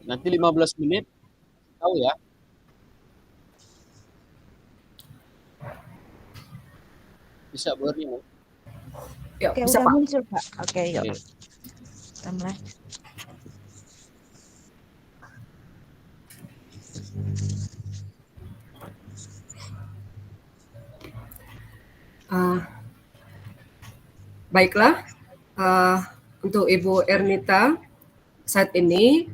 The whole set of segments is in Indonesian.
Nanti 15 menit, tahu ya. Bisa Bu Erlina? Ya, Oke, bisa udah Pak. muncul Pak. Oke, yuk. Oke. Kita mulai. Baiklah, untuk Ibu Ernita, saat ini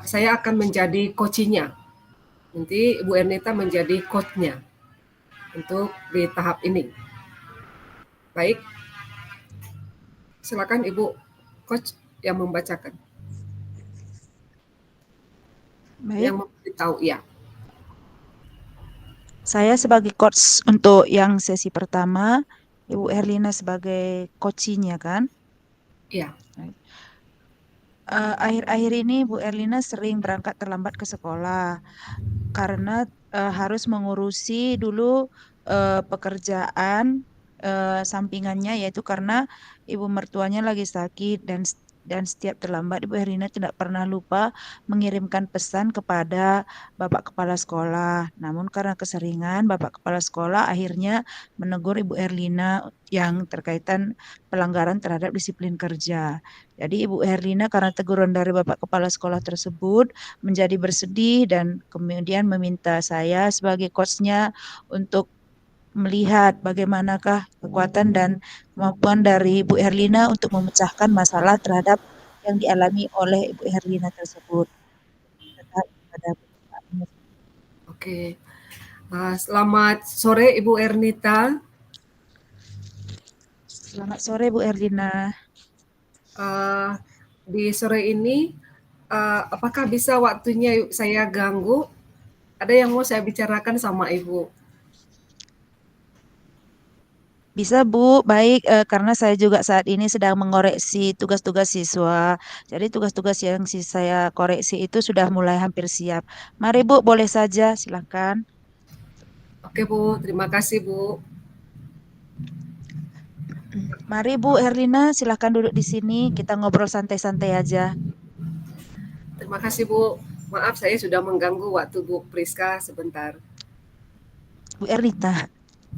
saya akan menjadi coachnya. Nanti Ibu Ernita menjadi coachnya untuk di tahap ini. Baik, silakan Ibu coach yang membacakan, Baik. yang memberitahu ya. Saya sebagai coach untuk yang sesi pertama, Ibu Herlina sebagai coachnya kan? Iya. Akhir-akhir ini Bu Erlina sering berangkat terlambat ke sekolah karena harus mengurusi dulu pekerjaan sampingannya, yaitu karena ibu mertuanya lagi sakit dan setiap terlambat Ibu Herlina tidak pernah lupa mengirimkan pesan kepada Bapak Kepala Sekolah. Namun karena keseringan Bapak Kepala Sekolah akhirnya menegur Ibu Erlina yang terkaitan pelanggaran terhadap disiplin kerja. Jadi Ibu Herlina karena teguran dari Bapak Kepala Sekolah tersebut menjadi bersedih dan kemudian meminta saya sebagai coachnya untuk melihat bagaimanakah kekuatan dan kemampuan dari Ibu Herlina untuk memecahkan masalah terhadap yang dialami oleh Ibu Herlina tersebut. Oke. Selamat sore Ibu Ernita. Selamat sore Bu Herlina. Di sore ini, apakah bisa waktunya saya ganggu? Ada yang mau saya bicarakan sama Ibu? Bisa Bu, baik karena saya juga saat ini sedang mengoreksi tugas-tugas siswa. Jadi tugas-tugas yang saya koreksi itu sudah mulai hampir siap. Mari Bu, boleh saja, silakan. Oke Bu, terima kasih Bu. Mari Bu Herlina, silakan duduk di sini. Kita ngobrol santai-santai aja. Terima kasih Bu. Maaf saya sudah mengganggu waktu Bu Priska sebentar. Bu Ernita.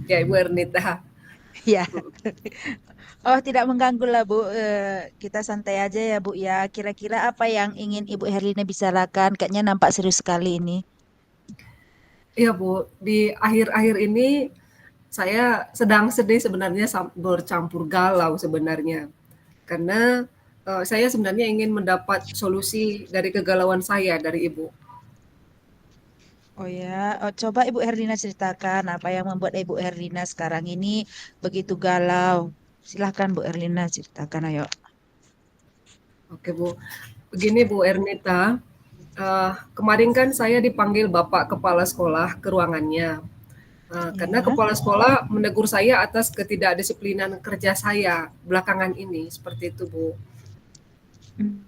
Ya Ibu Ernita. Ya. Oh, tidak mengganggu lah Bu. Kita santai aja ya Bu ya. Kira-kira apa yang ingin Ibu Herlina bicarakan? Kayaknya nampak serius sekali ini. Iya Bu, di akhir-akhir ini saya sedang sedih sebenarnya, bercampur galau sebenarnya. Karena saya sebenarnya ingin mendapat solusi dari kegalauan saya dari Ibu. Oh ya, coba Ibu Herlina ceritakan apa yang membuat Ibu Herlina sekarang ini begitu galau. Silahkan Bu Herlina ceritakan, ayo. Oke Bu, begini Bu Ernita, kemarin kan saya dipanggil Bapak Kepala Sekolah ke ruangannya. Karena Ya. kepala sekolah menegur saya atas ketidakdisiplinan kerja saya belakangan ini, seperti itu Bu. Hmm.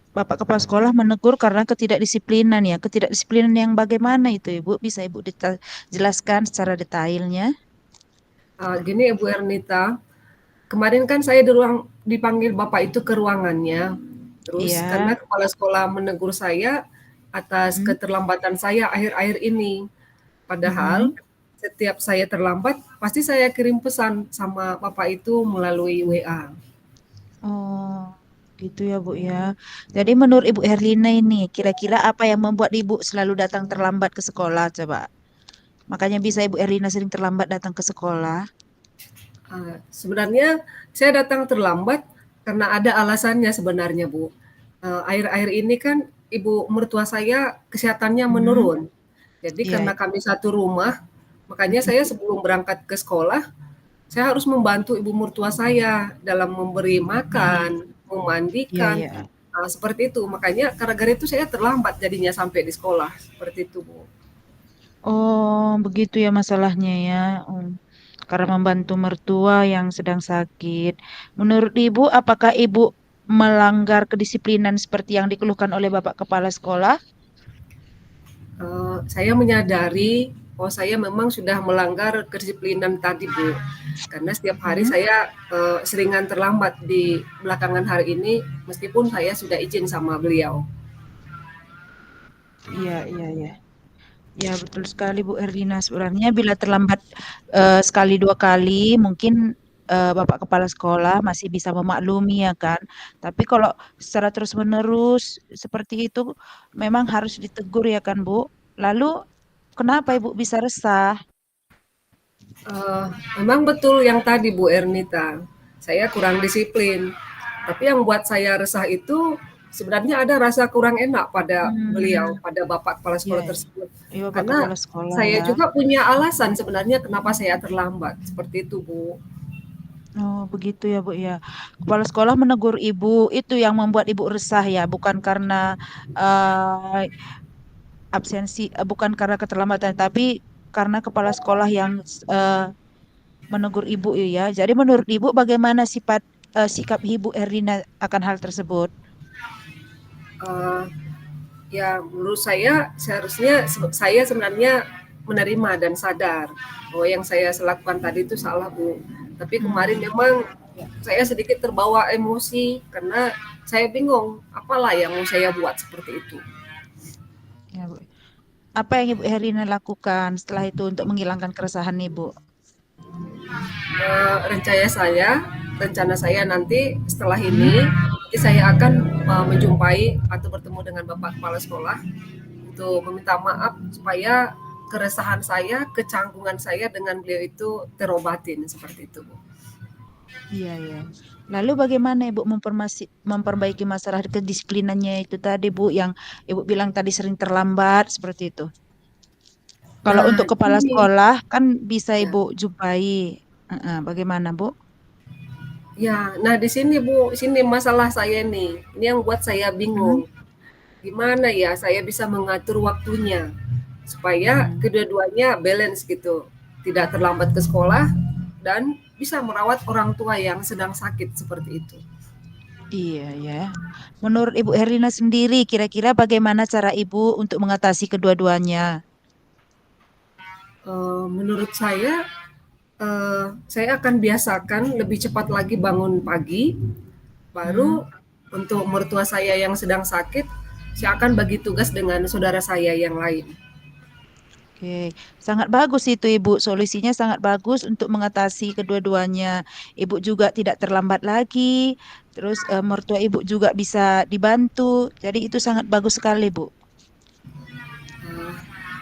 Bapak Kepala Sekolah menegur karena ketidakdisiplinan ya. Ketidakdisiplinan yang bagaimana itu Ibu? Bisa Ibu jelaskan secara detailnya? Gini Ibu Ernita, kemarin kan saya dipanggil Bapak itu ke ruangannya, terus Iya. karena kepala sekolah menegur saya atas Hmm. keterlambatan saya akhir-akhir ini. Mm-mm. Padahal setiap saya terlambat, pasti saya kirim pesan sama Bapak itu melalui WA. Oh, gitu ya Bu ya. Jadi menurut Ibu Herlina ini, kira-kira apa yang membuat Ibu selalu datang terlambat ke sekolah? Coba. Makanya bisa Ibu Herlina sering terlambat datang ke sekolah. Sebenarnya saya datang terlambat karena ada alasannya sebenarnya Bu. Akhir-akhir ini kan ibu mertua saya kesehatannya Hmm. menurun. Jadi Iya. karena kami satu rumah, makanya saya Mm-mm. sebelum berangkat ke sekolah, saya harus membantu ibu mertua saya dalam memberi makan, Iya, memandikan, iya. seperti itu. Makanya gara-gara itu saya terlambat jadinya sampai di sekolah, seperti itu Bu. Oh, begitu ya masalahnya ya. Karena membantu mertua yang sedang sakit. Menurut Ibu, apakah Ibu melanggar kedisiplinan seperti yang dikeluhkan oleh Bapak Kepala Sekolah? Saya menyadari bahwa saya memang sudah melanggar kedisiplinan tadi Bu, karena setiap hari Hmm. saya seringan terlambat di belakangan hari ini, meskipun saya sudah izin sama beliau. Iya, iya, iya. Ya, betul sekali Bu Erlina. Sebenarnya bila terlambat sekali dua kali, mungkin Bapak Kepala Sekolah masih bisa memaklumi ya kan. Tapi kalau secara terus-menerus seperti itu, memang harus ditegur ya kan Bu. Lalu kenapa Ibu bisa resah? Eee, Memang betul yang tadi Bu Ernita, saya kurang disiplin. Tapi yang buat saya resah itu sebenarnya ada rasa kurang enak pada beliau, Hmm, pada Bapak Kepala ya, Sekolah tersebut. ya Bapak Karena Kepala Sekolah saya ya. juga punya alasan sebenarnya kenapa saya terlambat, seperti itu Bu. Oh, begitu ya, Bu ya. Kepala sekolah menegur Ibu, itu yang membuat Ibu resah ya, bukan karena eh, absensi, bukan karena keterlambatan, tapi karena kepala sekolah yang eh, menegur Ibu ya. Jadi menurut Ibu bagaimana sikap Ibu Erlina akan hal tersebut? Eee, Ya menurut saya seharusnya saya sebenarnya menerima dan sadar bahwa yang saya lakukan tadi itu salah Bu. Tapi kemarin Hmm, memang saya sedikit terbawa emosi karena saya bingung apalah yang mau saya buat seperti itu. ya, Bu. Apa yang Ibu Erlina lakukan setelah itu untuk menghilangkan keresahan Ibu? Rencana saya nanti setelah ini nanti saya akan menjumpai atau bertemu dengan Bapak Kepala Sekolah untuk meminta maaf supaya keresahan saya, kecanggungan saya dengan beliau itu terobatin seperti itu, Bu. Iya, ya. Lalu bagaimana Ibu memperbaiki masalah kedisiplinannya itu tadi Bu, yang Ibu bilang tadi sering terlambat seperti itu. Kalau Nah, untuk kepala ini sekolah kan bisa ya. Ibu jumpai. Heeh, bagaimana Bu? Ya, nah di sini Bu, sini masalah saya nih. Ini yang buat saya Hmm, bingung. Gimana ya saya bisa mengatur waktunya supaya hmm. kedua-duanya balance gitu. Tidak terlambat ke sekolah dan bisa merawat orang tua yang sedang sakit seperti itu. Iya ya. Menurut Ibu Herlina sendiri, kira-kira bagaimana cara Ibu untuk mengatasi kedua-duanya? Menurut saya akan biasakan lebih cepat lagi bangun pagi. Baru Hmm? untuk mertua saya yang sedang sakit, saya akan bagi tugas dengan saudara saya yang lain. Oke, sangat bagus itu Ibu. Solusinya sangat bagus untuk mengatasi kedua-duanya. Ibu juga tidak terlambat lagi. Terus mertua Ibu juga bisa dibantu. Jadi itu sangat bagus sekali, Bu. Uh,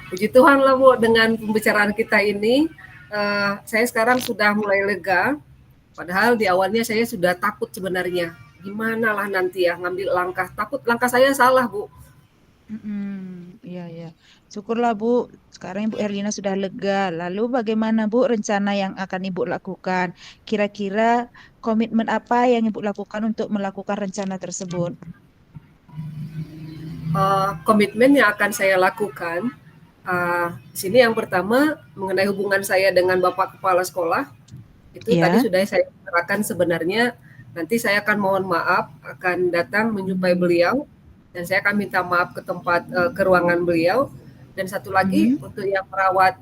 Puji Tuhan lah Bu, dengan pembicaraan kita ini, saya sekarang sudah mulai lega. Padahal di awalnya saya sudah takut sebenarnya. Gimana lah nanti ya ngambil langkah. Takut langkah saya salah Bu. Iya, ya. Syukurlah, Bu. Sekarang Ibu Erlina sudah lega. Lalu bagaimana, Bu, rencana yang akan Ibu lakukan? Kira-kira komitmen apa yang Ibu lakukan untuk melakukan rencana tersebut? Komitmen yang akan saya lakukan, sini yang pertama mengenai hubungan saya dengan Bapak Kepala Sekolah, itu tadi Ya. sudah saya utarakan sebenarnya. Nanti saya akan mohon maaf, akan datang menjumpai beliau, dan saya akan minta maaf ke ke ruangan beliau. Dan satu lagi Mhm. untuk yang merawat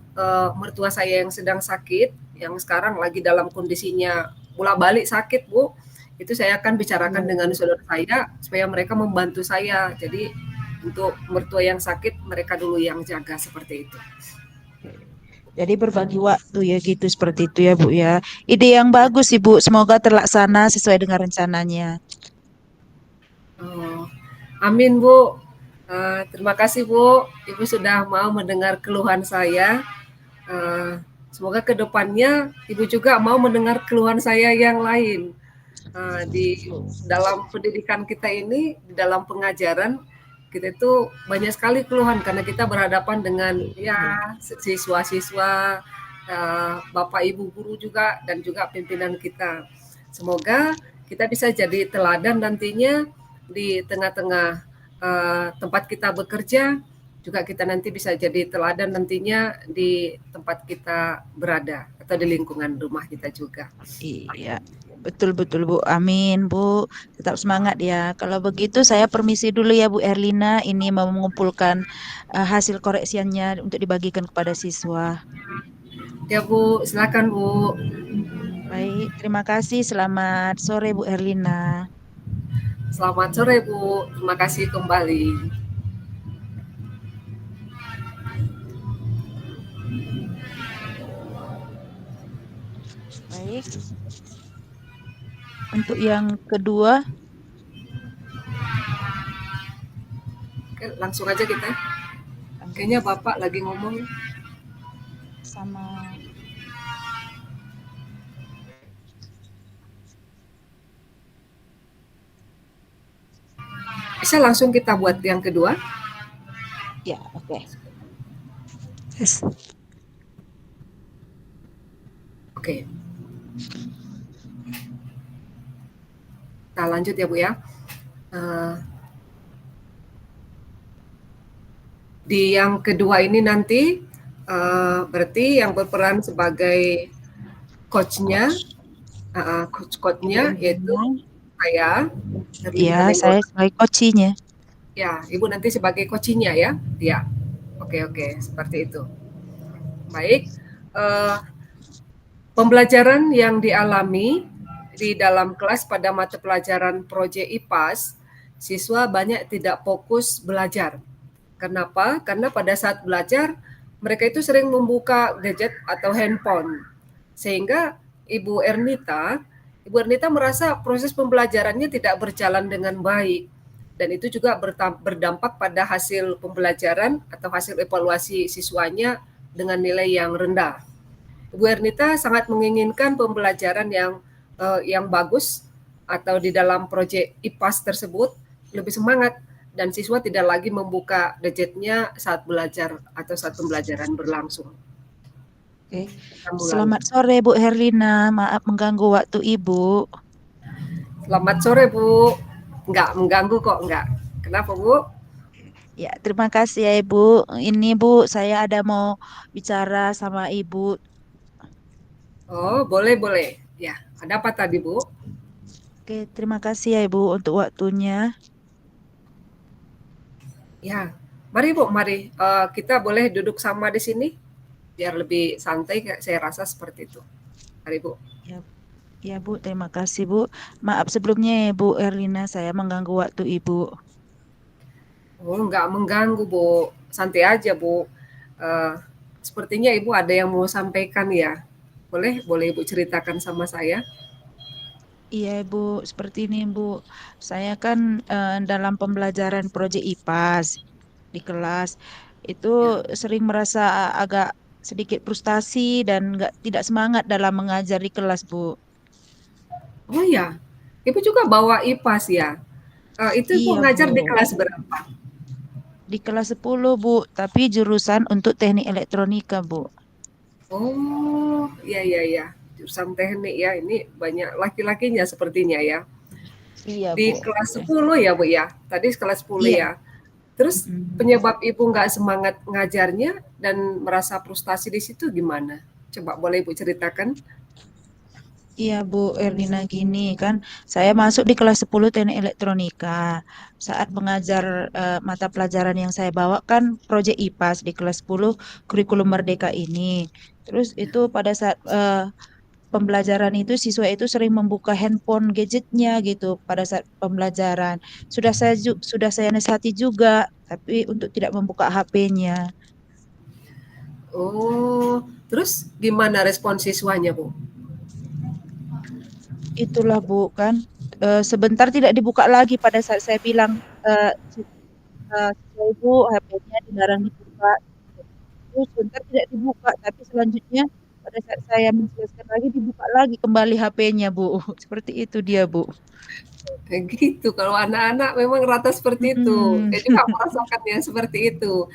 mertua saya yang sedang sakit, yang sekarang lagi dalam kondisinya bolak-balik sakit, Bu. Itu saya akan bicarakan Iya, dengan iya. saudara saya supaya mereka membantu saya. Jadi untuk mertua yang sakit mereka dulu yang jaga seperti itu. Jadi berbagi waktu ya gitu seperti itu ya Bu ya. Ide yang bagus sih Bu. Semoga terlaksana sesuai dengan rencananya. Oh, amin Bu. Terima kasih Bu, Ibu sudah mau mendengar keluhan saya. Uh, Semoga kedepannya Ibu juga mau mendengar keluhan saya yang lain. Di dalam pendidikan kita ini, di dalam pengajaran kita itu banyak sekali keluhan karena kita berhadapan dengan ya siswa-siswa, bapak ibu guru juga dan juga pimpinan kita. Semoga kita bisa jadi teladan nantinya di tengah-tengah tempat kita bekerja, juga kita nanti bisa jadi teladan nantinya di tempat kita berada atau di lingkungan rumah kita juga. Iya, betul-betul Bu. Amin Bu. Tetap semangat ya. Kalau begitu saya permisi dulu ya Bu Erlina. Ini mau mengumpulkan hasil koreksiannya untuk dibagikan kepada siswa. Ya Bu, silakan Bu. Baik, terima kasih. Selamat sore Bu Erlina. Selamat sore Bu, terima kasih kembali. Baik. Untuk yang kedua, Oke, langsung aja kita. Kayaknya Bapak lagi ngomong. sama Bisa langsung kita buat yang kedua. ya, oke. Yes. Oke. Kita lanjut ya Bu ya. Di yang kedua ini nanti berarti yang berperan sebagai coachnya, coach-coachnya yaitu saya. Iya, saya sebagai coachnya. Ya, Ibu nanti sebagai coachnya ya. Ya, oke, seperti itu. Baik, pembelajaran yang dialami di dalam kelas pada mata pelajaran Proyek IPAS, siswa banyak tidak fokus belajar. Kenapa? Karena pada saat belajar, mereka itu sering membuka gadget atau handphone. Sehingga Ibu Ernita merasa proses pembelajarannya tidak berjalan dengan baik. Dan itu juga berdampak pada hasil pembelajaran atau hasil evaluasi siswanya dengan nilai yang rendah. Ibu Ernita sangat menginginkan pembelajaran yang bagus atau di dalam proyek IPAS tersebut lebih semangat dan siswa tidak lagi membuka gadgetnya saat belajar atau saat pembelajaran berlangsung. Oke. Selamat sore Bu Herlina, maaf mengganggu waktu Ibu. Selamat sore Bu. Enggak mengganggu kok, enggak. Kenapa Bu? Ya, terima kasih ya Ibu. Ini Bu, saya ada mau bicara sama Ibu. Oh, boleh. Ya, ada apa tadi Bu? Oke, terima kasih ya Ibu untuk waktunya. Ya, mari Bu, mari kita boleh duduk sama di sini biar lebih santai. Saya rasa seperti itu. Mari Bu. Ya Bu, terima kasih Bu. Maaf sebelumnya ya Bu Erlina, saya mengganggu waktu Ibu. Oh, nggak mengganggu Bu, santai aja Bu. Sepertinya Ibu ada yang mau sampaikan ya. Boleh Ibu ceritakan sama saya? Iya Bu, seperti ini Bu. Saya kan dalam pembelajaran proyek IPAS di kelas itu sering merasa agak sedikit frustasi dan tidak semangat dalam mengajar di kelas Bu. Oh ya, Ibu juga bawa IPAS ya? Itu Ibu Iya ngajar di Bu, kelas berapa? di kelas 10 Bu, tapi jurusan untuk teknik elektronika Bu. Oh, iya. Jurusan teknik ya, ini banyak laki-lakinya sepertinya ya. Iya Di Bu. kelas 10 ya Bu ya? Tadi kelas 10 Iya. ya? Terus penyebab Ibu nggak semangat ngajarnya dan merasa frustasi di situ gimana? Coba boleh Ibu ceritakan? Iya Bu Erlina, gini kan saya masuk di kelas 10 teknik elektronika. Saat mengajar mata pelajaran yang saya bawa kan proyek IPAS di kelas 10 kurikulum merdeka ini. Terus itu pada saat pembelajaran itu siswa itu sering membuka handphone gadgetnya gitu pada saat pembelajaran. Sudah saya nasihati juga tapi untuk tidak membuka HP-nya. Oh, terus gimana respon siswanya Bu? Itulah Bu kan sebentar tidak dibuka lagi pada saat saya bilang Ibu HP-nya dilarang dibuka. Terus sebentar tidak dibuka, tapi selanjutnya pada saat saya menjelaskan lagi dibuka lagi kembali HP-nya Bu. Seperti itu dia Bu. Gitu, kalau anak-anak memang rata seperti itu. Mm-mm. Saya juga merasakan yang seperti itu.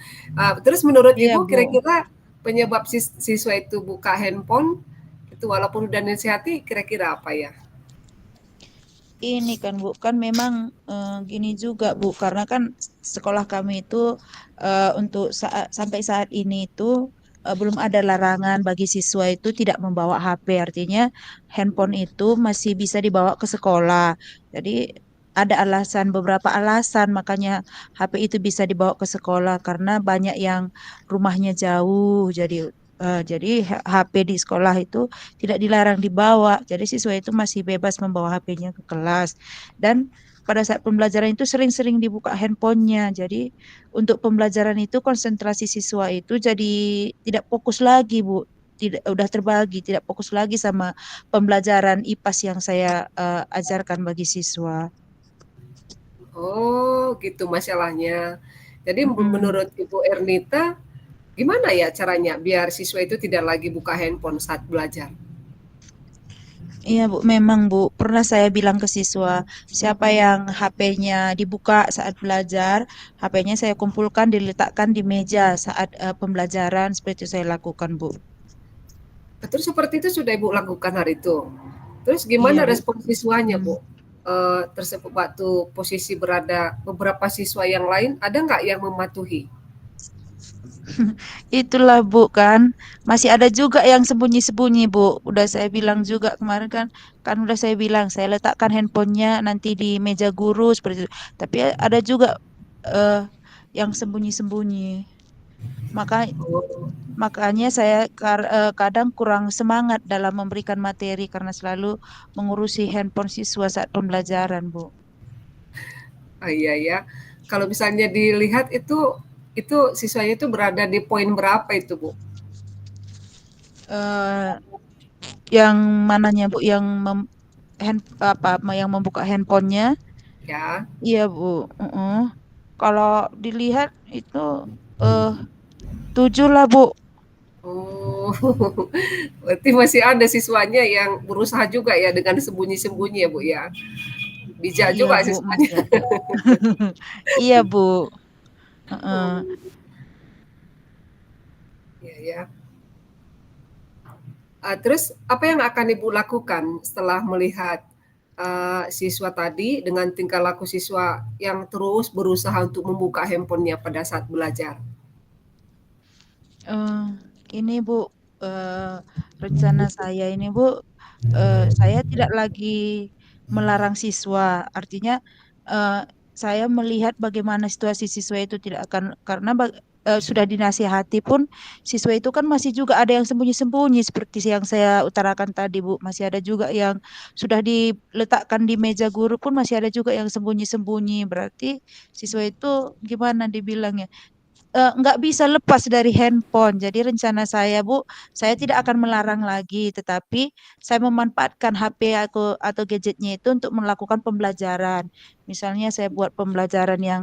Terus menurut Iya Ibu Bu. kira-kira penyebab siswa itu buka handphone itu walaupun udah nasihati kira-kira apa ya? Ini kan Bu, kan memang gini juga Bu, karena kan sekolah kami itu untuk sampai saat ini itu belum ada larangan bagi siswa itu tidak membawa HP. Artinya handphone itu masih bisa dibawa ke sekolah. Jadi ada beberapa alasan makanya HP itu bisa dibawa ke sekolah karena banyak yang rumahnya jauh. Jadi HP di sekolah itu tidak dilarang dibawa. Jadi siswa itu masih bebas membawa HP-nya ke kelas. Dan pada saat pembelajaran itu sering-sering dibuka handphonenya. Jadi untuk pembelajaran itu konsentrasi siswa itu jadi tidak fokus lagi, Bu. udah terbagi, tidak fokus lagi sama pembelajaran IPAS yang saya ajarkan bagi siswa. Oh, gitu masalahnya. Jadi Mm-mm. menurut Ibu Ernita, gimana ya caranya biar siswa itu tidak lagi buka handphone saat belajar? Iya Bu, memang Bu, pernah saya bilang ke siswa, siapa yang HP-nya dibuka saat belajar, HP-nya saya kumpulkan, diletakkan di meja saat pembelajaran, seperti itu saya lakukan Bu. Terus seperti itu sudah Ibu lakukan hari itu. Terus Iya gimana Bu. respon siswanya, Hmm. Bu? Tersebut waktu posisi berada beberapa siswa yang lain, ada nggak yang mematuhi? Itulah Bu kan, masih ada juga yang sembunyi-sembunyi Bu. Udah saya bilang juga kemarin kan, kan udah saya bilang saya letakkan handphonenya nanti di meja guru seperti itu. Tapi ada juga eh, yang sembunyi-sembunyi. Maka Oh, makanya saya kadang kurang semangat dalam memberikan materi karena selalu mengurusi handphone siswa saat pembelajaran Bu. iya ya. Kalau misalnya dilihat itu siswanya itu berada di poin berapa itu, Bu? Eh, yang mananya Bu, yang yang membuka handphonenya? Ya. Iya Bu. Kalau dilihat itu eh 7 lah Bu. Oh, berarti masih ada siswanya yang berusaha juga ya dengan sembunyi-sembunyi ya, Bu, ya? Bijak Iya juga Bu, siswanya. masih ada. Iya Bu. Heeh. Oh, iya ya. Terus apa yang akan Ibu lakukan setelah melihat, siswa tadi dengan tingkah laku siswa yang terus berusaha untuk membuka handphone-nya pada saat belajar? Eh, ini Bu, eh, rencana saya ini Bu, saya tidak lagi melarang siswa. Artinya eh, saya melihat bagaimana situasi siswa itu tidak akan karena sudah dinasihati pun siswa itu kan masih juga ada yang sembunyi-sembunyi seperti yang saya utarakan tadi Bu. Masih ada juga yang sudah diletakkan di meja guru pun masih ada juga yang sembunyi-sembunyi. Berarti siswa itu gimana dibilangnya? Nggak bisa lepas dari handphone. Jadi rencana saya, Bu, saya tidak akan melarang lagi, tetapi saya memanfaatkan HP aku atau gadgetnya itu untuk melakukan pembelajaran. Misalnya saya buat pembelajaran yang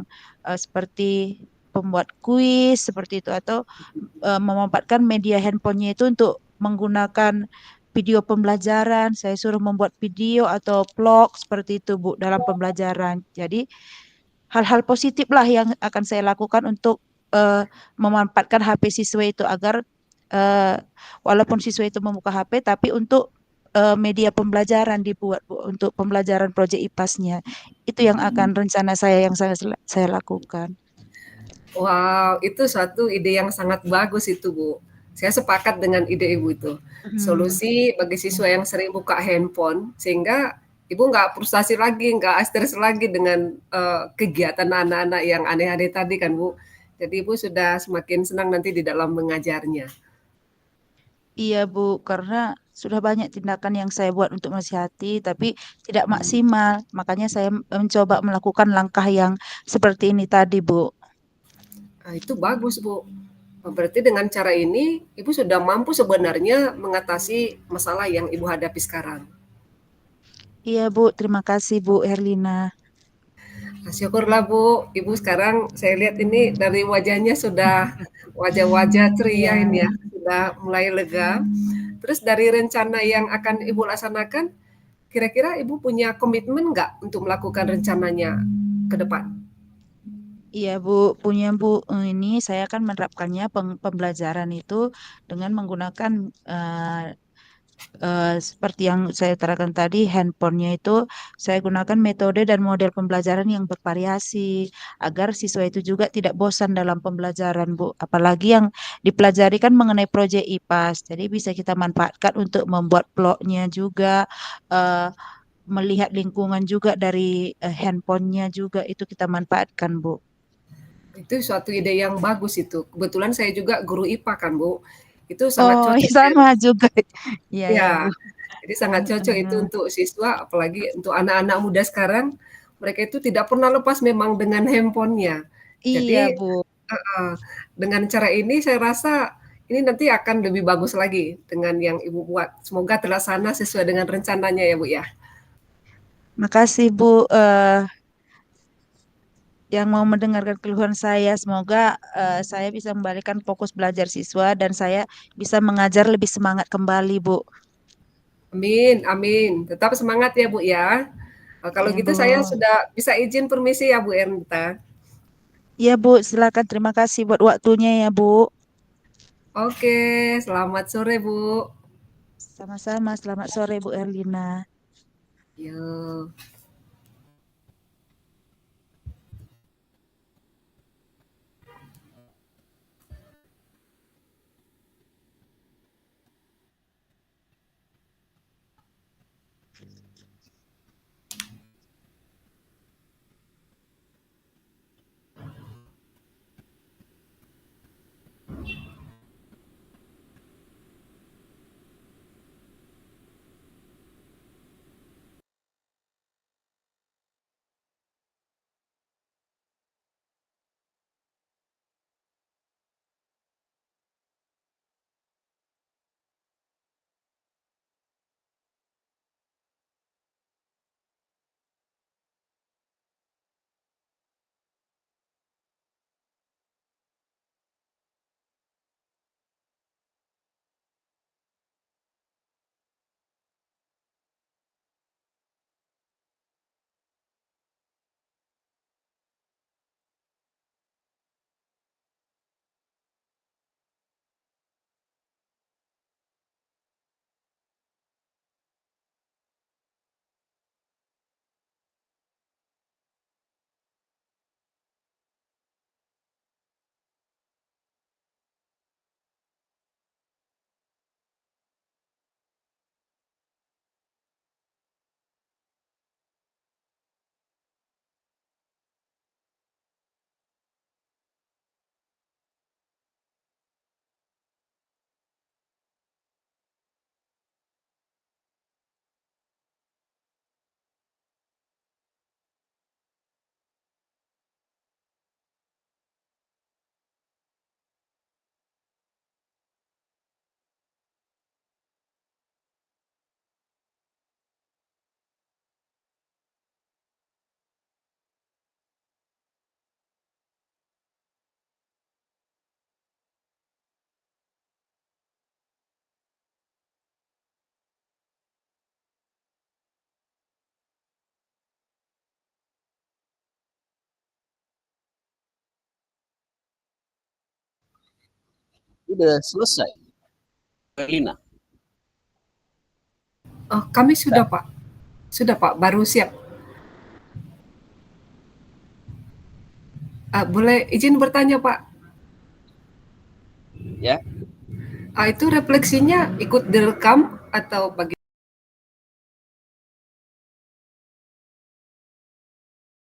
seperti pembuat kuis seperti itu atau memanfaatkan media handphonenya itu untuk menggunakan video pembelajaran. Saya suruh membuat video atau vlog seperti itu, Bu, dalam pembelajaran. Jadi hal-hal positif lah yang akan saya lakukan untuk memanfaatkan HP siswa itu agar eh, walaupun siswa itu membuka HP tapi untuk media pembelajaran dibuat Bu, untuk pembelajaran proyek IPAS-nya. Itu yang akan rencana saya yang saya lakukan. Wow, itu suatu ide yang sangat bagus itu, Bu. Saya sepakat dengan ide Ibu itu. Hmm. Solusi bagi siswa yang sering buka handphone, sehingga Ibu nggak frustasi lagi, nggak stres lagi dengan kegiatan anak-anak yang aneh-aneh tadi kan, Bu. Jadi Ibu sudah semakin senang nanti di dalam mengajarnya. Iya Bu, karena sudah banyak tindakan yang saya buat untuk menasihati, tapi tidak maksimal. Makanya saya mencoba melakukan langkah yang seperti ini tadi, Bu. Nah, itu bagus, Bu. Berarti dengan cara ini, Ibu sudah mampu sebenarnya mengatasi masalah yang Ibu hadapi sekarang. Iya Bu, terima kasih Bu Herlina. Nah, syukurlah Bu, Ibu sekarang saya lihat ini dari wajahnya sudah wajah-wajah ceria Iya. ini ya, sudah mulai lega. Terus dari rencana yang akan Ibu laksanakan, kira-kira Ibu punya komitmen nggak untuk melakukan rencananya ke depan? Iya Bu, punya Bu. Ini saya akan menerapkannya pembelajaran itu dengan menggunakan seperti yang saya utarakan tadi, handphonenya itu saya gunakan metode dan model pembelajaran yang bervariasi agar siswa itu juga tidak bosan dalam pembelajaran, Bu. Apalagi yang dipelajari kan mengenai proyek IPAS, jadi bisa kita manfaatkan untuk membuat blognya juga, eh, melihat lingkungan juga dari handphonenya juga itu kita manfaatkan, Bu. Itu suatu ide yang bagus itu. Kebetulan saya juga guru IPA kan Bu. Itu sangat Oh, cocok ya. sama juga. Iya ya, Ya, Bu. jadi sangat cocok itu Heeh. untuk siswa, apalagi untuk anak-anak muda sekarang, mereka itu tidak pernah lepas memang dengan handphonenya. Iya, Jadi Bu. heeh, dengan cara ini saya rasa ini nanti akan lebih bagus lagi dengan yang Ibu buat. Semoga terlaksana sesuai dengan rencananya ya Bu ya. Makasih Bu, yang mau mendengarkan keluhan saya. Semoga saya bisa membalikan fokus belajar siswa dan saya bisa mengajar lebih semangat kembali, Bu. Amin, amin. Tetap semangat ya Bu ya. Kalau Ya, gitu Bu. saya sudah bisa izin permisi ya Bu Ernita. Ya, Bu, silakan. Terima kasih buat waktunya ya, Bu. Oke, selamat sore Bu. Sama-sama. Selamat sore, Bu Erlina. Yuk. Udah selesai, Erlina. Oh, kami sudah Pak. Sudah Pak, baru siap. Boleh izin bertanya Pak? Ya. Itu refleksinya ikut direkam atau bagaimana?